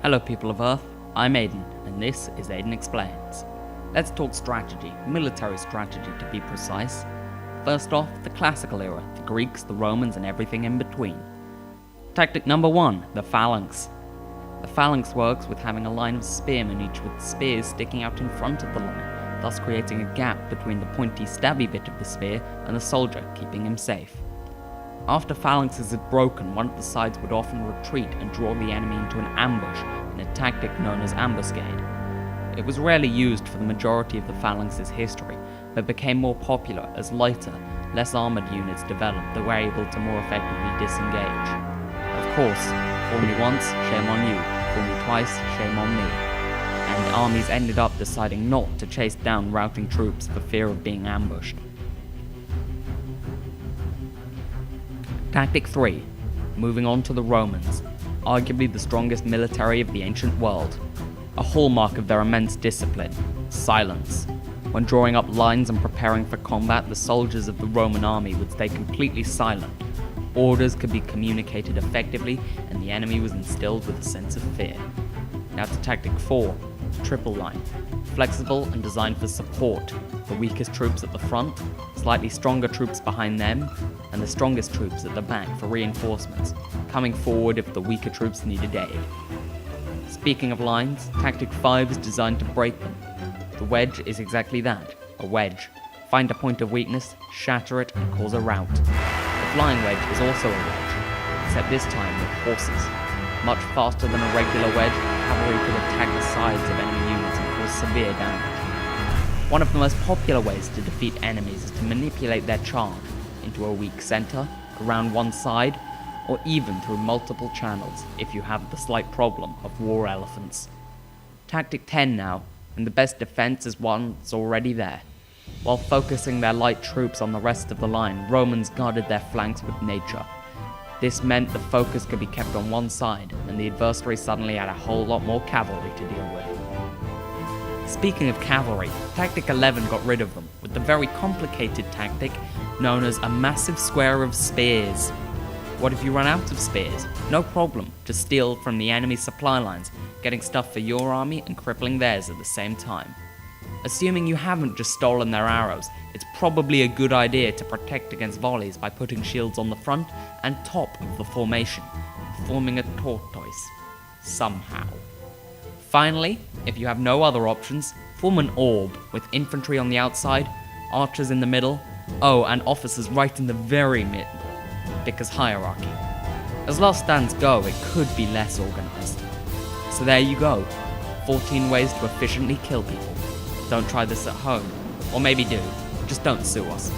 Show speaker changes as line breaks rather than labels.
Hello people of Earth, I'm Aidan, and this is Aidan Explains. Let's talk strategy, military strategy to be precise. First off, the classical era, the Greeks, the Romans, and everything in between. Tactic number 1, the phalanx. The phalanx works with having a line of spearmen, each with spears sticking out in front of the line, thus creating a gap between the pointy, stabby bit of the spear and the soldier, keeping him safe. After phalanxes had broken, one of the sides would often retreat and draw the enemy into an ambush in a tactic known as ambuscade. It was rarely used for the majority of the phalanx's history, but became more popular as lighter, less armoured units developed that were able to more effectively disengage. Of course, fool me once, shame on you, fool me twice, shame on me. And armies ended up deciding not to chase down routing troops for fear of being ambushed. Tactic 3. Moving on to the Romans, arguably the strongest military of the ancient world. A hallmark of their immense discipline, silence. When drawing up lines and preparing for combat, the soldiers of the Roman army would stay completely silent. Orders could be communicated effectively, and the enemy was instilled with a sense of fear. Now to Tactic 4, triple line. Flexible and designed for support, the weakest troops at the front, slightly stronger troops behind them, and the strongest troops at the back for reinforcements, coming forward if the weaker troops needed aid. Speaking of lines, Tactic 5 is designed to break them. The wedge is exactly that, a wedge. Find a point of weakness, shatter it, and cause a rout. The flying wedge is also a wedge, except this time with horses. Much faster than a regular wedge, cavalry could attack the sides of enemy units and cause severe damage. One of the most popular ways to defeat enemies is to manipulate their charge into a weak center, around one side, or even through multiple channels if you have the slight problem of war elephants. Tactic 10 now, and the best defense is one that's already there. While focusing their light troops on the rest of the line, Romans guarded their flanks with nature. This meant the focus could be kept on one side, and the adversary suddenly had a whole lot more cavalry to deal with. Speaking of cavalry, Tactic 11 got rid of them, with the very complicated tactic known as a massive square of spears. What if you run out of spears? No problem, just steal from the enemy's supply lines, getting stuff for your army and crippling theirs at the same time. Assuming you haven't just stolen their arrows, it's probably a good idea to protect against volleys by putting shields on the front and top of the formation, forming a tortoise, somehow. Finally, if you have no other options, form an orb with infantry on the outside, archers in the middle, and officers right in the very middle, because hierarchy. As last stands go, it could be less organized. So there you go, 14 ways to efficiently kill people. Don't try this at home, or maybe do, just don't sue us.